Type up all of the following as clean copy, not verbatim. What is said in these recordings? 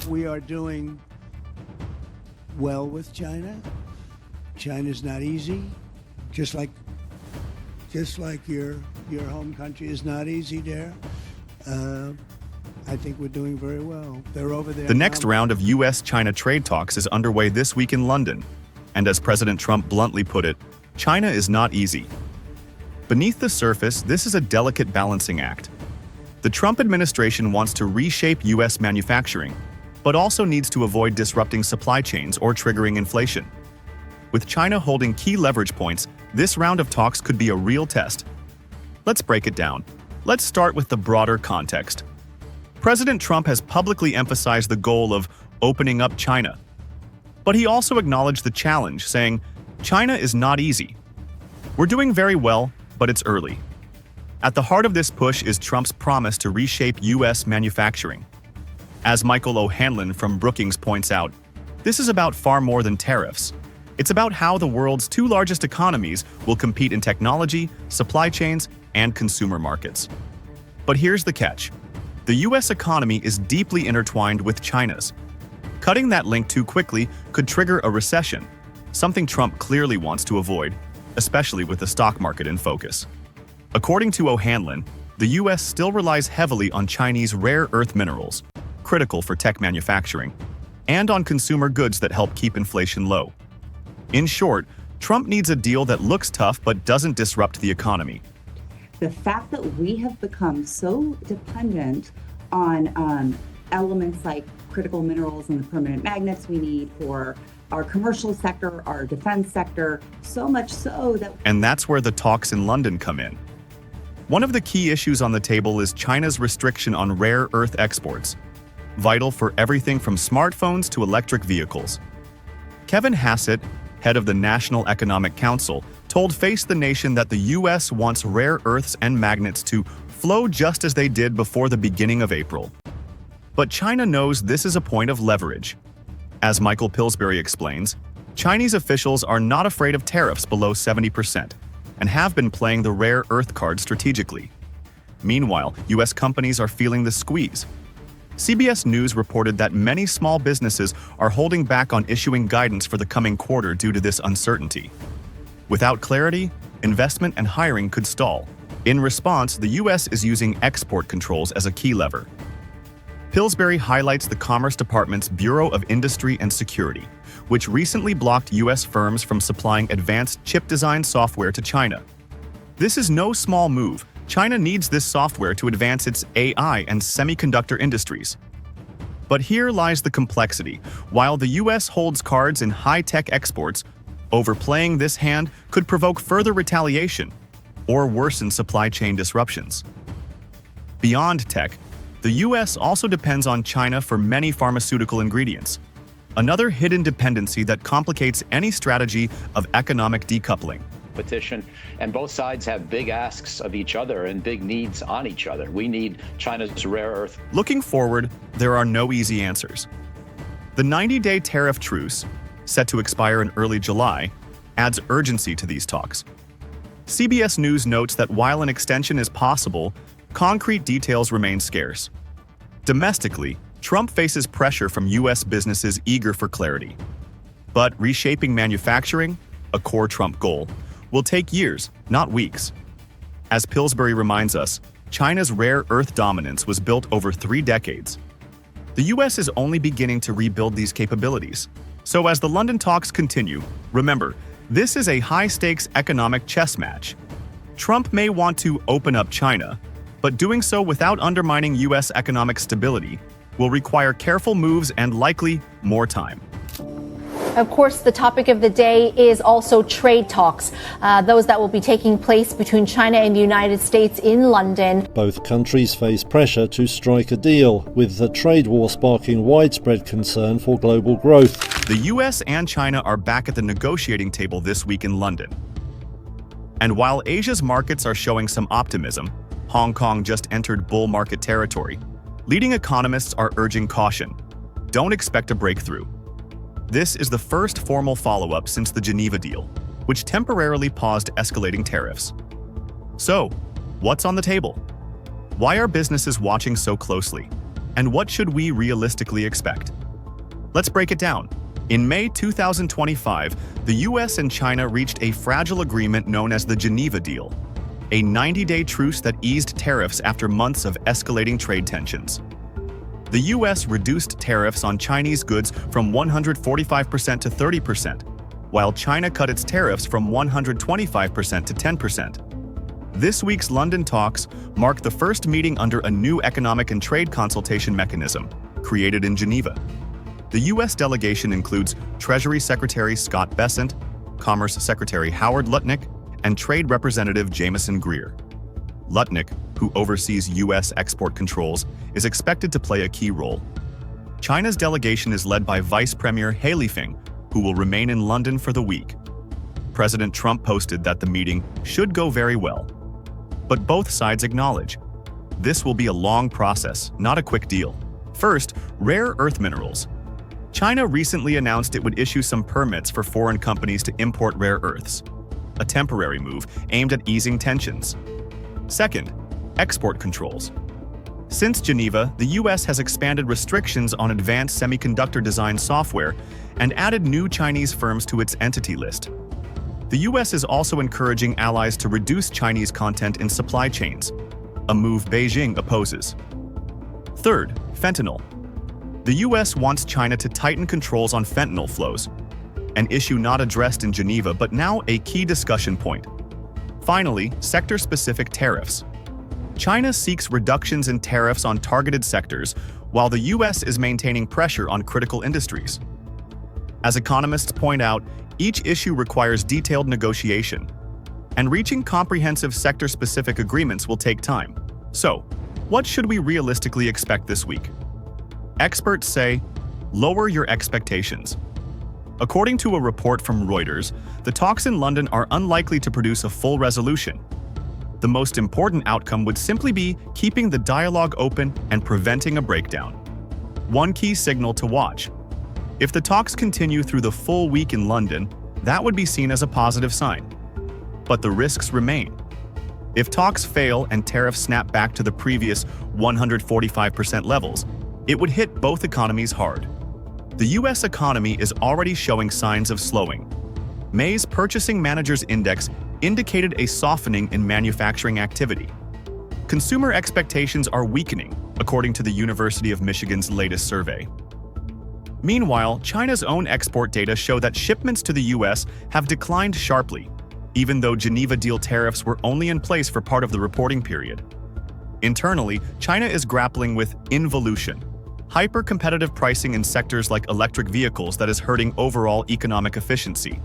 we are doing well with China. China's not easy, just like your home country is not easy there. I think we're doing very well. They're over there. The next round of U.S. China trade talks is underway this week in London. And as President Trump bluntly put it, China is not easy. Beneath the surface, this is a delicate balancing act. The Trump administration wants to reshape U.S. manufacturing, but also needs to avoid disrupting supply chains or triggering inflation. With China holding key leverage points, this round of talks could be a real test. Let's break it down. Let's start with the broader context. President Trump has publicly emphasized the goal of opening up China. But he also acknowledged the challenge, saying, "China is not easy. We're doing very well, but it's early." At the heart of this push is Trump's promise to reshape U.S. manufacturing. As Michael O'Hanlon from Brookings points out, this is about far more than tariffs. It's about how the world's two largest economies will compete in technology, supply chains, and consumer markets. But here's the catch. The U.S. economy is deeply intertwined with China's. Cutting that link too quickly could trigger a recession, something Trump clearly wants to avoid, especially with the stock market in focus. According to O'Hanlon, the U.S. still relies heavily on Chinese rare earth minerals, critical for tech manufacturing, and on consumer goods that help keep inflation low. In short, Trump needs a deal that looks tough but doesn't disrupt the economy. The fact that we have become so dependent on elements like critical minerals and the permanent magnets we need for our commercial sector, our defense sector, so much so that... And that's where the talks in London come in. One of the key issues on the table is China's restriction on rare earth exports, vital for everything from smartphones to electric vehicles. Kevin Hassett, head of the National Economic Council, told Face the Nation that the U.S. wants rare earths and magnets to flow just as they did before the beginning of April. But China knows this is a point of leverage. As Michael Pillsbury explains, Chinese officials are not afraid of tariffs below 70% and have been playing the rare earth card strategically. Meanwhile, U.S. companies are feeling the squeeze. CBS News reported that many small businesses are holding back on issuing guidance for the coming quarter due to this uncertainty. Without clarity, investment and hiring could stall. In response, the U.S. is using export controls as a key lever. Pillsbury highlights the Commerce Department's Bureau of Industry and Security, which recently blocked U.S. firms from supplying advanced chip design software to China. This is no small move. China needs this software to advance its AI and semiconductor industries. But here lies the complexity. While the U.S. holds cards in high-tech exports, overplaying this hand could provoke further retaliation or worsen supply chain disruptions. Beyond tech, the U.S. also depends on China for many pharmaceutical ingredients, another hidden dependency that complicates any strategy of economic decoupling. Competition, and both sides have big asks of each other and big needs on each other. We need China's rare earth. Looking forward, there are no easy answers. The 90-day tariff truce, set to expire in early July, adds urgency to these talks. CBS News notes that while an extension is possible, concrete details remain scarce. Domestically, Trump faces pressure from U.S. businesses eager for clarity. But reshaping manufacturing, a core Trump goal, will take years, not weeks. As Pillsbury reminds us, China's rare earth dominance was built over 3 decades. The U.S. is only beginning to rebuild these capabilities. So as the London talks continue, remember, this is a high-stakes economic chess match. Trump may want to open up China, but doing so without undermining U.S. economic stability will require careful moves and likely more time. Of course, the topic of the day is also trade talks, those that will be taking place between China and the United States in London. Both countries face pressure to strike a deal, with the trade war sparking widespread concern for global growth. The U.S. and China are back at the negotiating table this week in London. And while Asia's markets are showing some optimism, Hong Kong just entered bull market territory. Leading economists are urging caution. Don't expect a breakthrough. This is the first formal follow-up since the Geneva deal, which temporarily paused escalating tariffs. So, what's on the table? Why are businesses watching so closely? And what should we realistically expect? Let's break it down. In May 2025, the U.S. and China reached a fragile agreement known as the Geneva Deal, a 90-day truce that eased tariffs after months of escalating trade tensions. The U.S. reduced tariffs on Chinese goods from 145% to 30%, while China cut its tariffs from 125% to 10%. This week's London talks mark the first meeting under a new economic and trade consultation mechanism, created in Geneva. The U.S. delegation includes Treasury Secretary Scott Bessent, Commerce Secretary Howard Lutnick, and Trade Representative Jameson Greer. Lutnick, who oversees U.S. export controls, is expected to play a key role. China's delegation is led by Vice Premier He Lifeng, who will remain in London for the week. President Trump posted that the meeting should go very well. But both sides acknowledge this will be a long process, not a quick deal. First, rare earth minerals. China recently announced it would issue some permits for foreign companies to import rare earths, a temporary move aimed at easing tensions. Second, export controls. Since Geneva, the U.S. has expanded restrictions on advanced semiconductor design software and added new Chinese firms to its entity list. The U.S. is also encouraging allies to reduce Chinese content in supply chains, a move Beijing opposes. Third, fentanyl. The U.S. wants China to tighten controls on fentanyl flows, an issue not addressed in Geneva but now a key discussion point. Finally, sector-specific tariffs. China seeks reductions in tariffs on targeted sectors, while the U.S. is maintaining pressure on critical industries. As economists point out, each issue requires detailed negotiation, and reaching comprehensive sector-specific agreements will take time. So, what should we realistically expect this week? Experts say, lower your expectations. According to a report from Reuters, the talks in London are unlikely to produce a full resolution. The most important outcome would simply be keeping the dialogue open and preventing a breakdown. One key signal to watch. If the talks continue through the full week in London, that would be seen as a positive sign. But the risks remain. If talks fail and tariffs snap back to the previous 145% levels, it would hit both economies hard. The U.S. economy is already showing signs of slowing. May's Purchasing Managers Index indicated a softening in manufacturing activity. Consumer expectations are weakening, according to the University of Michigan's latest survey. Meanwhile, China's own export data show that shipments to the U.S. have declined sharply, even though Geneva Deal tariffs were only in place for part of the reporting period. Internally, China is grappling with involution, hyper-competitive pricing in sectors like electric vehicles that is hurting overall economic efficiency.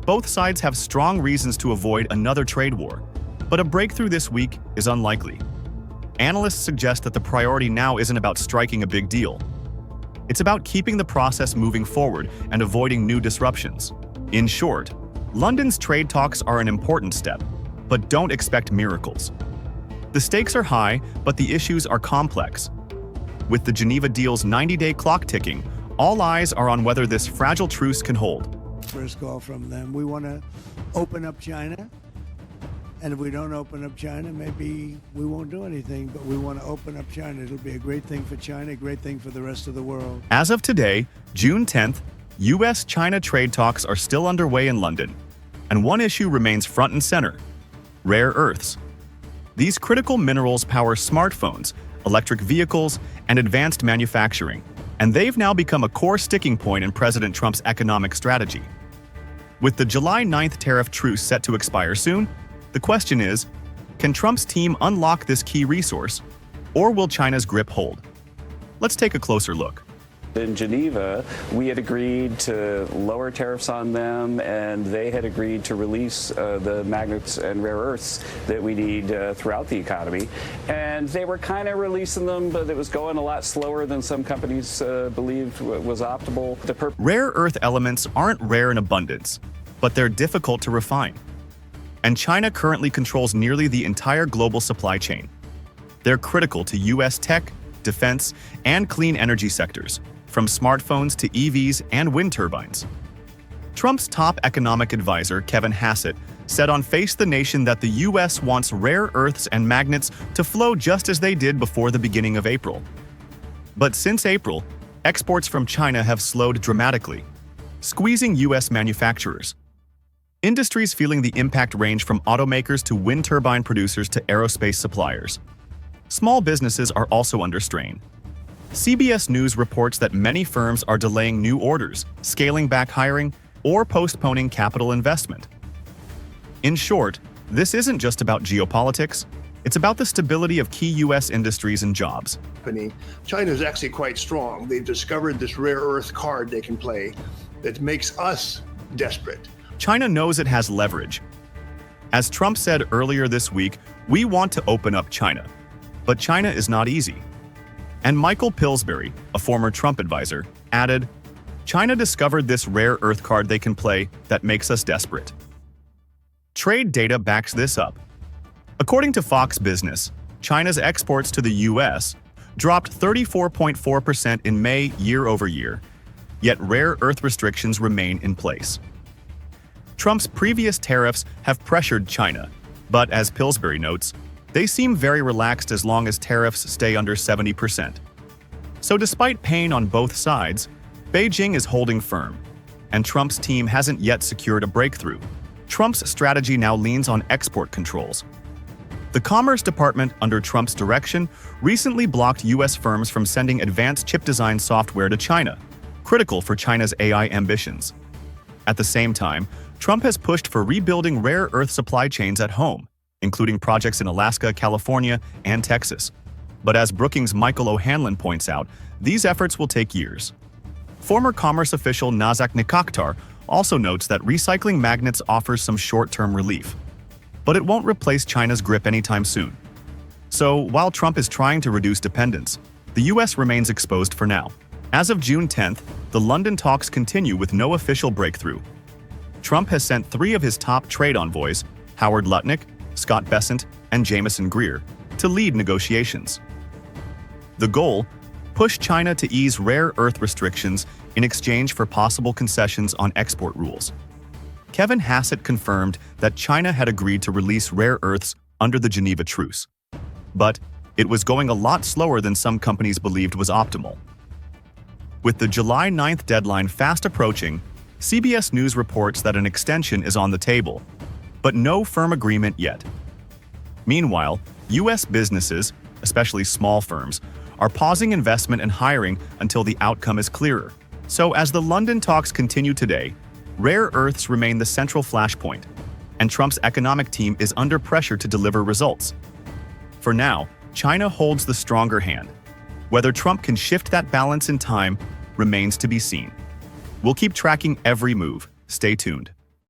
Both sides have strong reasons to avoid another trade war, but a breakthrough this week is unlikely. Analysts suggest that the priority now isn't about striking a big deal. It's about keeping the process moving forward and avoiding new disruptions. In short, London's trade talks are an important step, but don't expect miracles. The stakes are high, but the issues are complex. With the Geneva Deal's 90-day clock ticking, all eyes are on whether this fragile truce can hold. First call from them. We want to open up China. And if we don't open up China, maybe we won't do anything, but we want to open up China. It'll be a great thing for China, a great thing for the rest of the world. As of today, June 10th, U.S. China trade talks are still underway in London, and one issue remains front and center: rare earths. These critical minerals power smartphones, electric vehicles, and advanced manufacturing, and they've now become a core sticking point in President Trump's economic strategy. With the July 9th tariff truce set to expire soon, the question is, can Trump's team unlock this key resource, or will China's grip hold? Let's take a closer look. In Geneva, we had agreed to lower tariffs on them, and they had agreed to release the magnets and rare earths that we need throughout the economy. And they were kind of releasing them, but it was going a lot slower than some companies believed was optimal. Rare earth elements aren't rare in abundance, but they're difficult to refine. And China currently controls nearly the entire global supply chain. They're critical to U.S. tech, defense, and clean energy sectors, from smartphones to EVs and wind turbines. Trump's top economic advisor, Kevin Hassett, said on Face the Nation that the U.S. wants rare earths and magnets to flow just as they did before the beginning of April. But since April, exports from China have slowed dramatically, squeezing U.S. manufacturers. Industries feeling the impact range from automakers to wind turbine producers to aerospace suppliers. Small businesses are also under strain. CBS News reports that many firms are delaying new orders, scaling back hiring, or postponing capital investment. In short, this isn't just about geopolitics, it's about the stability of key U.S. industries and jobs. China is actually quite strong. They've discovered this rare earth card they can play that makes us desperate. China knows it has leverage. As Trump said earlier this week, we want to open up China. But China is not easy. And Michael Pillsbury, a former Trump advisor, added, China discovered this rare earth card they can play that makes us desperate. Trade data backs this up. According to Fox Business, China's exports to the U.S. dropped 34.4% in May year-over-year, yet rare earth restrictions remain in place. Trump's previous tariffs have pressured China, but as Pillsbury notes, they seem very relaxed as long as tariffs stay under 70%. So despite pain on both sides, Beijing is holding firm, and Trump's team hasn't yet secured a breakthrough. Trump's strategy now leans on export controls. The Commerce Department, under Trump's direction, recently blocked U.S. firms from sending advanced chip design software to China, critical for China's AI ambitions. At the same time, Trump has pushed for rebuilding rare earth supply chains at home, including projects in Alaska, California, and Texas. But as Brookings' Michael O'Hanlon points out, these efforts will take years. Former commerce official Nazak Nikakhtar also notes that recycling magnets offers some short-term relief, but it won't replace China's grip anytime soon. So, while Trump is trying to reduce dependence, the U.S. remains exposed for now. As of June 10th, the London talks continue with no official breakthrough. Trump has sent 3 of his top trade envoys, Howard Lutnick, Scott Bessent, and Jamieson Greer, to lead negotiations. The goal? Push China to ease rare earth restrictions in exchange for possible concessions on export rules. Kevin Hassett confirmed that China had agreed to release rare earths under the Geneva Truce. But it was going a lot slower than some companies believed was optimal. With the July 9th deadline fast approaching, CBS News reports that an extension is on the table, but no firm agreement yet. Meanwhile, U.S. businesses, especially small firms, are pausing investment and hiring until the outcome is clearer. So as the London talks continue today, rare earths remain the central flashpoint, and Trump's economic team is under pressure to deliver results. For now, China holds the stronger hand. Whether Trump can shift that balance in time remains to be seen. We'll keep tracking every move. Stay tuned.